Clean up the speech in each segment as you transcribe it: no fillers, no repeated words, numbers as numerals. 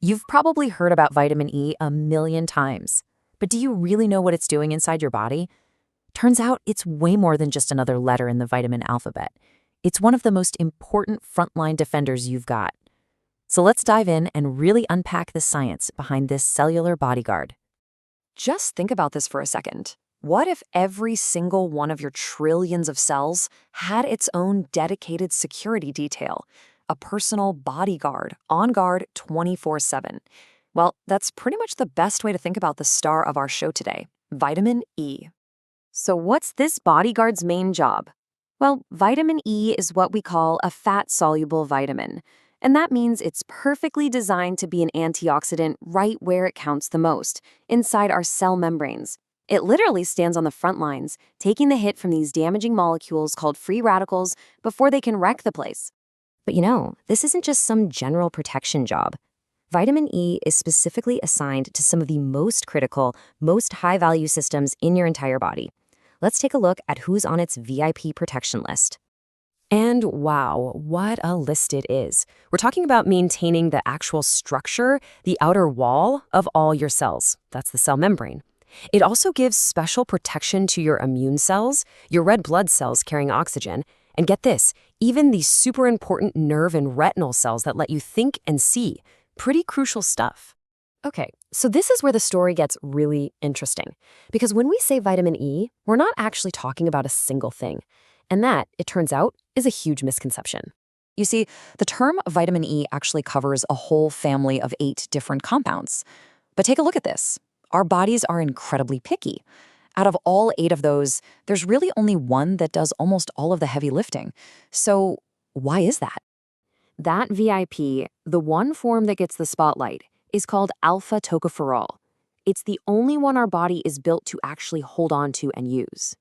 You've probably heard about vitamin E a million times, but do you really know what it's doing inside your body? Turns out it's way more than just another letter in the vitamin alphabet. It's one of the most important frontline defenders you've got. So let's dive in and really unpack the science behind this cellular bodyguard. Just think about this for a second. What if every single one of your trillions of cells had its own dedicated security detail, a personal bodyguard on guard 24/7? Well, that's pretty much the best way to think about the star of our show today, vitamin E. So what's this bodyguard's main job? Well, vitamin E is what we call a fat-soluble vitamin. And that means it's perfectly designed to be an antioxidant right where it counts the most, inside our cell membranes. It literally stands on the front lines, taking the hit from these damaging molecules called free radicals before they can wreck the place. But this isn't just some general protection job. Vitamin E is specifically assigned to some of the most critical, most high-value systems in your entire body. Let's take a look at who's on its VIP protection list. And wow, what a list it is. We're talking about maintaining the actual structure, the outer wall of all your cells. That's the cell membrane. It also gives special protection to your immune cells, your red blood cells carrying oxygen, and get this, even the super important nerve and retinal cells that let you think and see. Pretty crucial stuff. Okay, so this is where the story gets really interesting. Because when we say vitamin E, we're not actually talking about a single thing. And that, it turns out, is a huge misconception. You see, the term vitamin E actually covers a whole family of 8 different compounds. But take a look at this. Our bodies are incredibly picky. Out of all 8 of those, there's really only one that does almost all of the heavy lifting. So why is that? That VIP, the one form that gets the spotlight, is called alpha tocopherol. It's the only one our body is built to actually hold on to and use.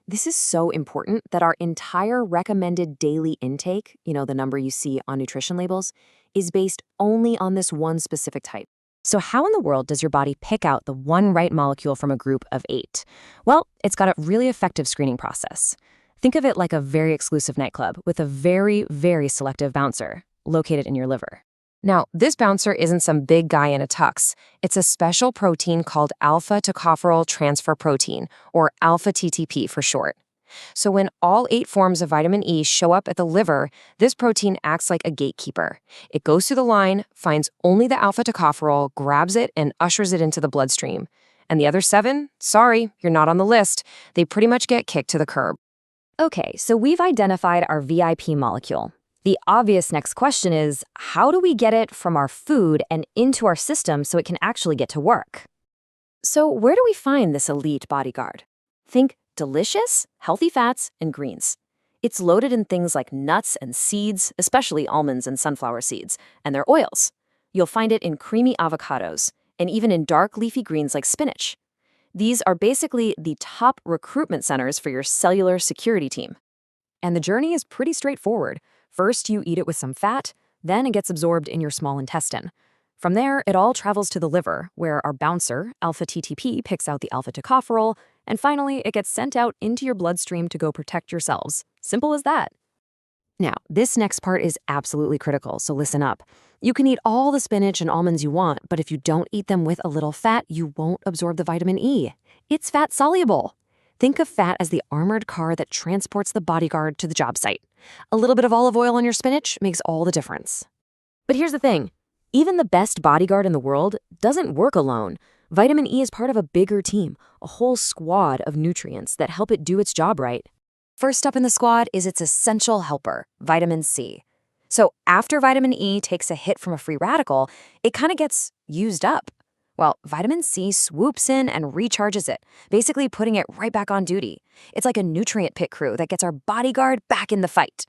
This is so important that our entire recommended daily intake, the number you see on nutrition labels, is based only on this one specific type. So how in the world does your body pick out the one right molecule from a group of 8? Well, it's got a really effective screening process. Think of it like a very exclusive nightclub with a very, very selective bouncer located in your liver. Now, this bouncer isn't some big guy in a tux. It's a special protein called alpha tocopherol transfer protein, or alpha TTP for short. So when all 8 forms of vitamin E show up at the liver, this protein acts like a gatekeeper. It goes through the line, finds only the alpha tocopherol, grabs it, and ushers it into the bloodstream. And the other 7, sorry, you're not on the list. They pretty much get kicked to the curb. Okay, so we've identified our VIP molecule. The obvious next question is, how do we get it from our food and into our system so it can actually get to work? So where do we find this elite bodyguard? Think delicious, healthy fats and greens. It's loaded in things like nuts and seeds, especially almonds and sunflower seeds, and their oils. You'll find it in creamy avocados, and even in dark leafy greens like spinach. These are basically the top recruitment centers for your cellular security team. And the journey is pretty straightforward. First, you eat it with some fat, then it gets absorbed in your small intestine. From there, it all travels to the liver, where our bouncer, alpha TTP, picks out the alpha tocopherol, and finally, it gets sent out into your bloodstream to go protect your cells. Simple as that. Now, this next part is absolutely critical, so listen up. You can eat all the spinach and almonds you want, but if you don't eat them with a little fat, you won't absorb the vitamin E. It's fat soluble. Think of fat as the armored car that transports the bodyguard to the job site. A little bit of olive oil on your spinach makes all the difference. But here's the thing. Even the best bodyguard in the world doesn't work alone. Vitamin E is part of a bigger team, a whole squad of nutrients that help it do its job right. First up in the squad is its essential helper, vitamin C. So after vitamin E takes a hit from a free radical, it kind of gets used up. Well, vitamin C swoops in and recharges it, basically putting it right back on duty. It's like a nutrient pit crew that gets our bodyguard back in the fight.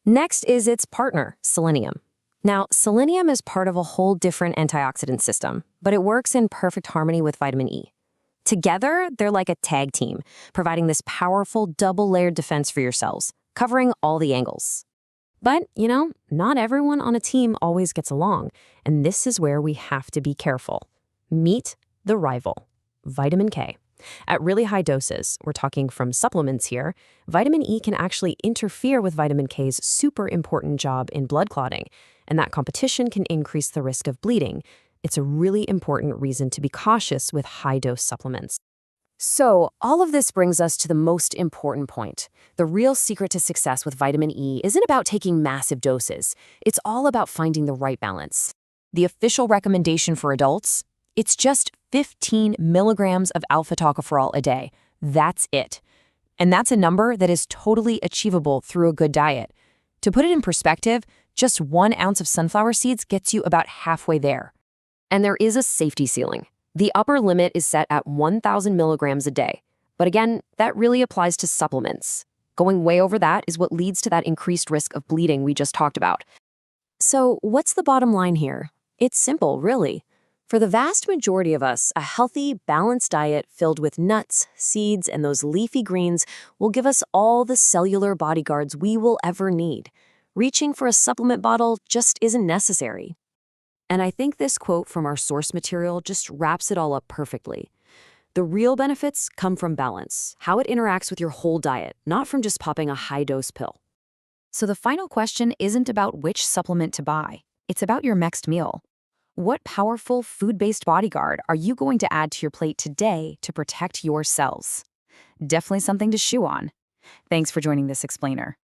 Next is its partner, selenium. Now, selenium is part of a whole different antioxidant system, but it works in perfect harmony with vitamin E. Together, they're like a tag team, providing this powerful double-layered defense for your cells, covering all the angles. But, not everyone on a team always gets along, and this is where we have to be careful. Meet the rival, vitamin K. At really high doses, we're talking from supplements here, vitamin E can actually interfere with vitamin K's super important job in blood clotting. and that competition can increase the risk of bleeding. It's a really important reason to be cautious with high-dose supplements. So, all of this brings us to the most important point. The real secret to success with vitamin E isn't about taking massive doses. It's all about finding the right balance. The official recommendation for adults? It's just 15 milligrams of alpha-tocopherol a day. That's it. And that's a number that is totally achievable through a good diet. To put it in perspective, just 1 ounce of sunflower seeds gets you about halfway there. And there is a safety ceiling. The upper limit is set at 1,000 milligrams a day. But again, that really applies to supplements. Going way over that is what leads to that increased risk of bleeding we just talked about. So what's the bottom line here? It's simple, really. For the vast majority of us, a healthy, balanced diet filled with nuts, seeds, and those leafy greens will give us all the cellular bodyguards we will ever need. Reaching for a supplement bottle just isn't necessary. And I think this quote from our source material just wraps it all up perfectly. The real benefits come from balance, how it interacts with your whole diet, not from just popping a high-dose pill. So the final question isn't about which supplement to buy. It's about your next meal. What powerful food-based bodyguard are you going to add to your plate today to protect your cells? Definitely something to chew on. Thanks for joining this explainer.